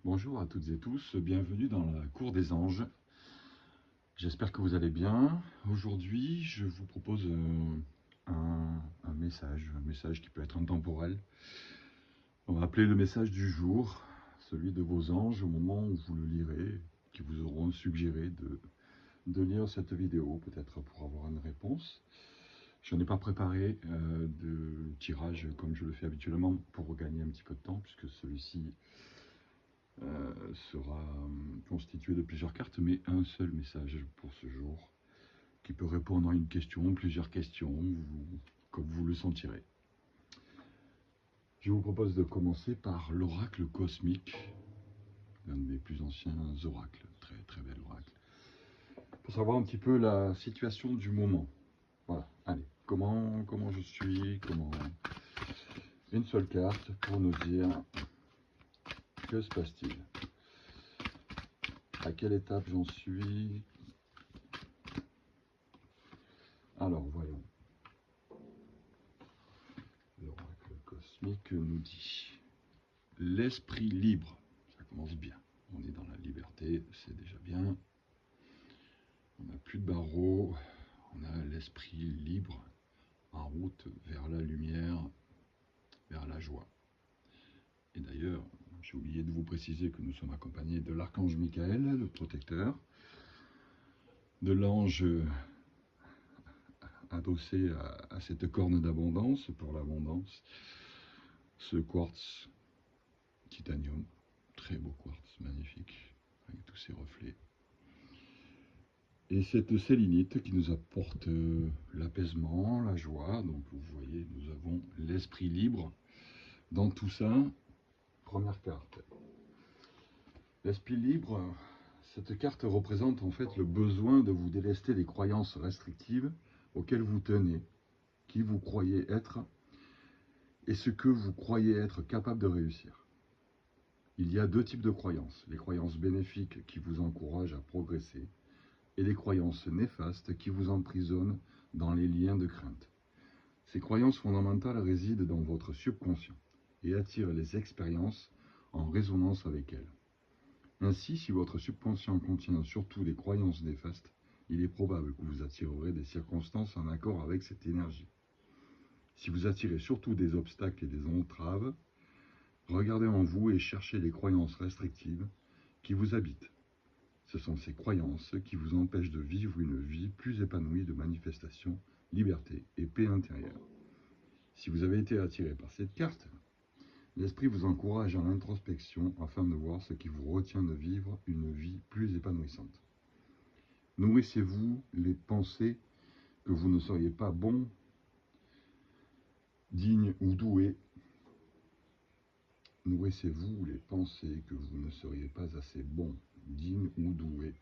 Bonjour à toutes et tous, bienvenue dans la cour des anges. J'espère que vous allez bien. Aujourd'hui, je vous propose un message qui peut être intemporel. On va appeler le message du jour, celui de vos anges au moment où vous le lirez, qui vous auront suggéré de lire cette vidéo, peut-être pour avoir une réponse. Je n'ai pas préparé de tirage comme je le fais habituellement pour gagner un petit peu de temps, puisque celui-ci sera constitué de plusieurs cartes, mais un seul message pour ce jour, qui peut répondre à une question, plusieurs questions, comme vous le sentirez. Je vous propose de commencer par l'oracle cosmique, l'un de mes plus anciens oracles, très bel oracle, pour savoir un petit peu la situation du moment. Voilà, allez, comment je suis, une seule carte pour nous dire que se passe-t-il, à quelle étape j'en suis. Alors voyons. L'oracle cosmique nous dit l'esprit libre. Ça commence bien. On est dans la liberté, c'est déjà bien. On n'a plus de barreaux. On a l'esprit libre en route vers la lumière, vers la joie. Et d'ailleurs, j'ai oublié de vous préciser que nous sommes accompagnés de l'archange Michael, le protecteur, de l'ange adossé à cette corne d'abondance pour l'abondance, ce quartz titanium, très beau quartz, magnifique, avec tous ses reflets. Et cette sélénite qui nous apporte l'apaisement, la joie. Donc vous voyez, nous avons l'esprit libre dans tout ça. Première carte. L'esprit libre, cette carte représente en fait le besoin de vous délester des croyances restrictives auxquelles vous tenez, qui vous croyez être, et ce que vous croyez être capable de réussir. Il y a deux types de croyances. Les croyances bénéfiques qui vous encouragent à progresser, et les croyances néfastes qui vous emprisonnent dans les liens de crainte. Ces croyances fondamentales résident dans votre subconscient et attirent les expériences en résonance avec elles. Ainsi, si votre subconscient contient surtout des croyances néfastes, il est probable que vous attirerez des circonstances en accord avec cette énergie. Si vous attirez surtout des obstacles et des entraves, regardez en vous et cherchez les croyances restrictives qui vous habitent. Ce sont ces croyances qui vous empêchent de vivre une vie plus épanouie de manifestation, liberté et paix intérieure. Si vous avez été attiré par cette carte, l'esprit vous encourage à l'introspection afin de voir ce qui vous retient de vivre une vie plus épanouissante. Nourrissez-vous les pensées que vous ne seriez pas bon, digne ou doué. Nourrissez-vous les pensées que vous ne seriez pas assez bon, digne ou doué.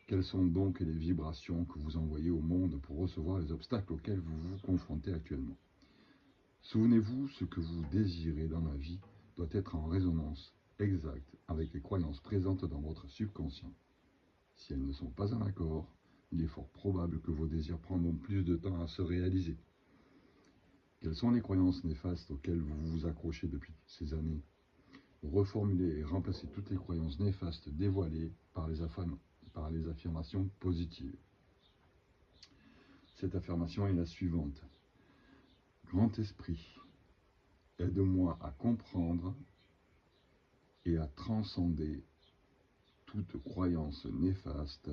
Quelles sont donc les vibrations que vous envoyez au monde pour recevoir les obstacles auxquels vous vous confrontez actuellement? Souvenez-vous, ce que vous désirez dans la vie doit être en résonance exacte avec les croyances présentes dans votre subconscient. Si elles ne sont pas en accord, il est fort probable que vos désirs prendront plus de temps à se réaliser. Quelles sont les croyances néfastes auxquelles vous vous accrochez depuis ces années? Reformulez et remplacez toutes les croyances néfastes dévoilées par les affirmations positives. Cette affirmation est la suivante. Grand Esprit, aide-moi à comprendre et à transcender toute croyance néfaste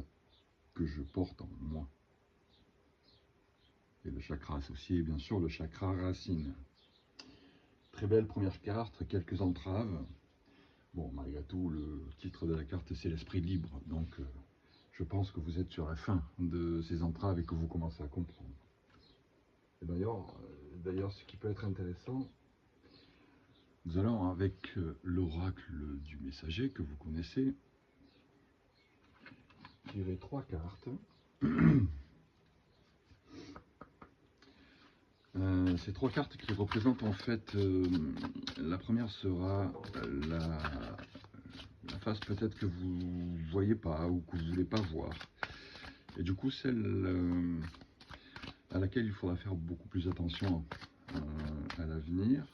que je porte en moi. Et le chakra associé est bien sûr le chakra racine. Très belle première carte, quelques entraves. Bon, malgré tout, le titre de la carte, c'est l'esprit libre. Donc, je pense que vous êtes sur la fin de ces entraves et que vous commencez à comprendre. Et d'ailleurs, ce qui peut être intéressant, nous allons avec l'oracle du messager que vous connaissez, tirer 3 cartes. Ces 3 cartes qui représentent en fait, la première sera la face peut-être que vous ne voyez pas ou que vous ne voulez pas voir. Et du coup, celle à laquelle il faudra faire beaucoup plus attention à l'avenir.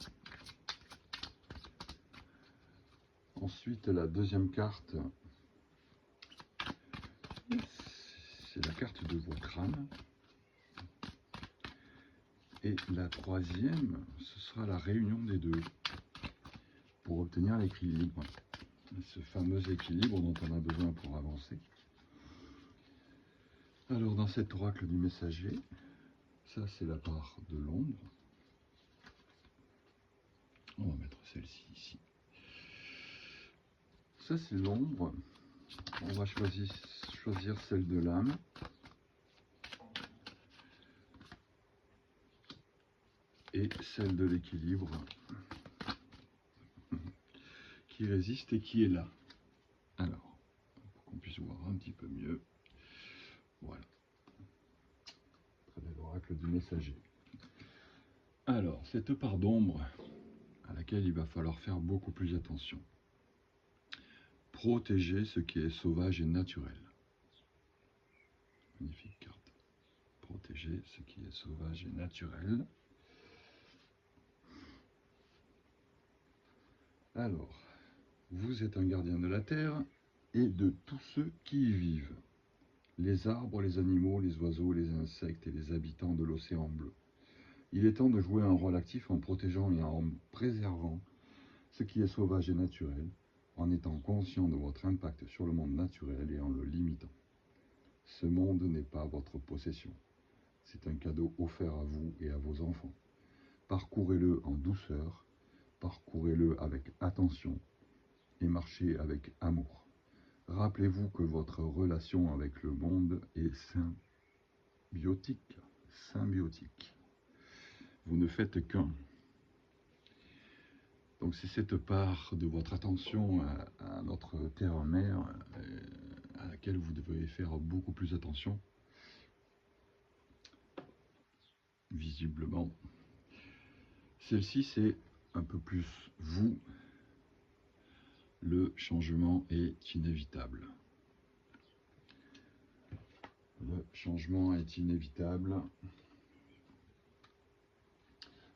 Ensuite, la deuxième carte, c'est la carte de votre âme. Et la troisième, ce sera la réunion des deux pour obtenir l'équilibre. Ce fameux équilibre dont on a besoin pour avancer. Alors dans cet oracle du messager, ça c'est la part de l'ombre. On va mettre celle-ci ici. Ça c'est l'ombre. On va choisir celle de l'âme. Et celle de l'équilibre qui résiste et qui est là. Alors, pour qu'on puisse voir un petit peu mieux. Voilà. Très bel oracle du messager. Alors, cette part d'ombre à laquelle il va falloir faire beaucoup plus attention. Protéger ce qui est sauvage et naturel. Magnifique carte. Protéger ce qui est sauvage et naturel. Alors, vous êtes un gardien de la terre et de tous ceux qui y vivent. Les arbres, les animaux, les oiseaux, les insectes et les habitants de l'océan bleu. Il est temps de jouer un rôle actif en protégeant et en préservant ce qui est sauvage et naturel, en étant conscient de votre impact sur le monde naturel et en le limitant. Ce monde n'est pas votre possession. C'est un cadeau offert à vous et à vos enfants. Parcourez-le en douceur, parcourez-le avec attention et marchez avec amour. Rappelez-vous que votre relation avec le monde est symbiotique. Vous ne faites qu'un. Donc c'est cette part de votre attention à notre terre-mère à laquelle vous devez faire beaucoup plus attention. Visiblement. Celle-ci, c'est un peu plus vous. Le changement est inévitable. Le changement est inévitable.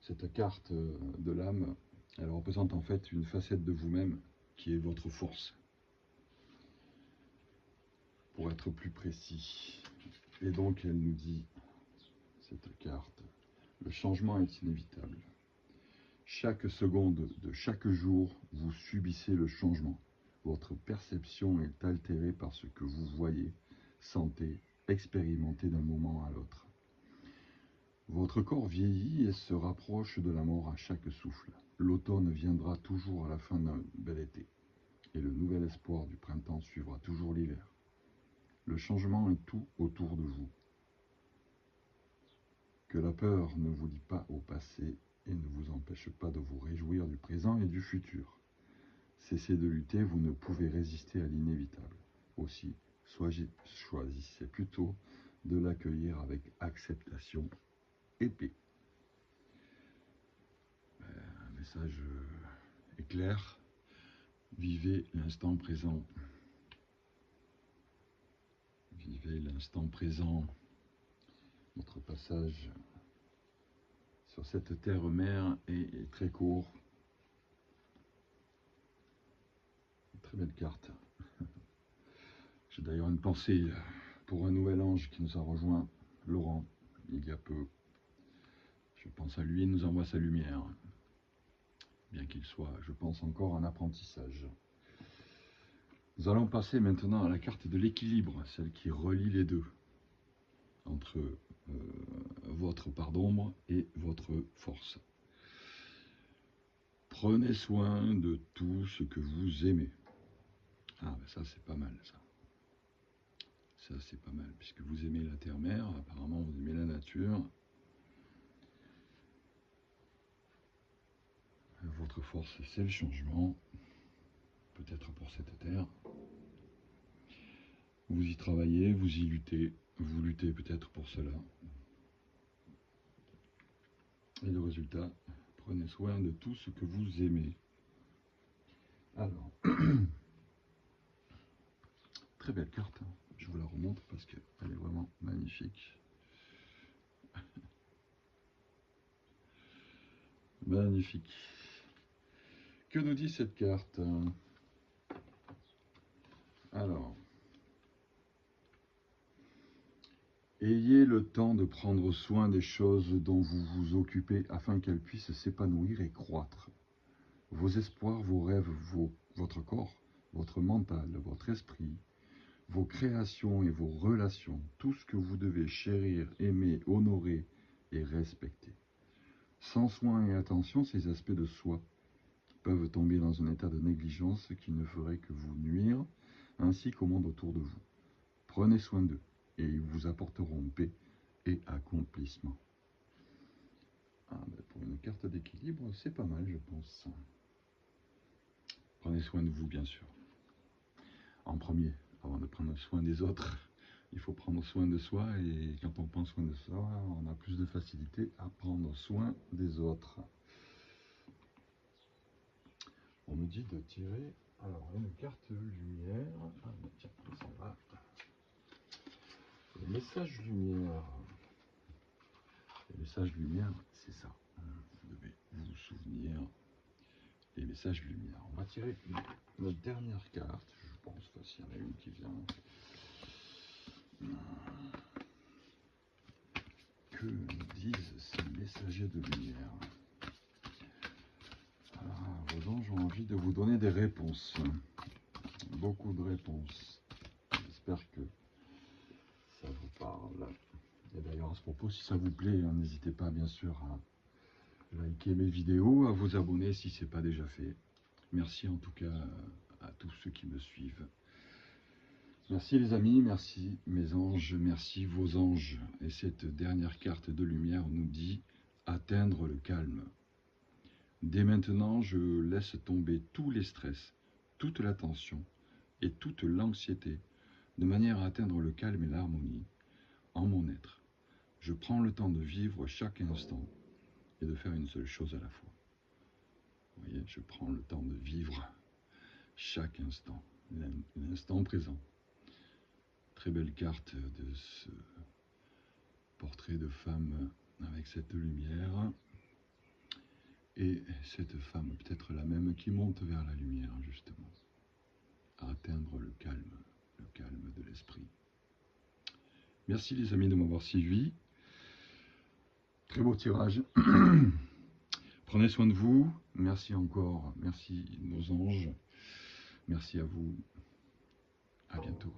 Cette carte de l'âme, elle représente en fait une facette de vous-même qui est votre force. Pour être plus précis. Et donc elle nous dit, cette carte, le changement est inévitable. Chaque seconde de chaque jour, vous subissez le changement. Votre perception est altérée par ce que vous voyez, sentez, expérimentez d'un moment à l'autre. Votre corps vieillit et se rapproche de la mort à chaque souffle. L'automne viendra toujours à la fin d'un bel été, et le nouvel espoir du printemps suivra toujours l'hiver. Le changement est tout autour de vous. Que la peur ne vous lie pas au passé et ne vous empêche pas de vous réjouir du présent et du futur. Cessez de lutter, vous ne pouvez résister à l'inévitable. Aussi, choisissez plutôt de l'accueillir avec acceptation et paix. Un message est clair. Vivez l'instant présent. Vivez l'instant présent. Notre passage sur cette terre-mère est très court. Très belle carte. J'ai d'ailleurs une pensée pour un nouvel ange qui nous a rejoint, Laurent, il y a peu. Je pense à lui, il nous envoie sa lumière, bien qu'il soit, je pense, encore en apprentissage. Nous allons passer maintenant à la carte de l'équilibre, celle qui relie les deux, entre votre part d'ombre et votre force. Prenez soin de tout ce que vous aimez. Ah, ben ça c'est pas mal, ça. Ça c'est pas mal, puisque vous aimez la terre-mère, apparemment vous aimez la nature. Votre force, c'est le changement, peut-être pour cette terre. Vous y travaillez, vous y luttez, vous luttez peut-être pour cela. Et le résultat, prenez soin de tout ce que vous aimez. Alors, très belle carte, je vous la remonte parce qu'elle est vraiment magnifique. Magnifique. Que nous dit cette carte? le temps de prendre soin des choses dont vous vous occupez afin qu'elles puissent s'épanouir et croître. Vos espoirs, vos rêves, votre corps, votre mental, votre esprit, vos créations et vos relations, tout ce que vous devez chérir, aimer, honorer et respecter. Sans soin et attention, ces aspects de soi peuvent tomber dans un état de négligence qui ne ferait que vous nuire, ainsi qu'au monde autour de vous. Prenez soin d'eux et ils vous apporteront paix et accomplissement. Pour une carte d'équilibre, c'est pas mal, je pense. Prenez soin de vous, bien sûr. En premier, avant de prendre soin des autres, il faut prendre soin de soi, et quand on prend soin de soi, on a plus de facilité à prendre soin des autres. On me dit de tirer, alors, une carte lumière. Ah, tiens, ça va. Les messages lumière. Les messages lumière, c'est ça. Vous devez vous souvenir. Les messages lumière. On va tirer notre dernière carte. Je pense que s'il y en a une qui vient. Que nous disent ces messagers de lumière? Vos anges ont envie de vous donner des réponses. Beaucoup de réponses. J'espère que ça vous parle. Et d'ailleurs, à ce propos, si ça vous plaît, n'hésitez pas bien sûr à liker mes vidéos, à vous abonner si ce n'est pas déjà fait. Merci en tout cas à tous ceux qui me suivent. Merci les amis, merci mes anges, merci vos anges. Et cette dernière carte de lumière nous dit « Atteindre le calme ». Dès maintenant, je laisse tomber tous les stress, toute la tension et toute l'anxiété, de manière à atteindre le calme et l'harmonie en mon être. Je prends le temps de vivre chaque instant et de faire une seule chose à la fois. Vous voyez, je prends le temps de vivre chaque instant, l'instant présent. Très belle carte de ce portrait de femme avec cette lumière. Et cette femme, peut-être la même, qui monte vers la lumière, justement, à atteindre le calme de l'esprit. Merci les amis de m'avoir suivi. Très beau tirage. Prenez soin de vous. Merci encore. Merci nos anges. Merci à vous. À bientôt.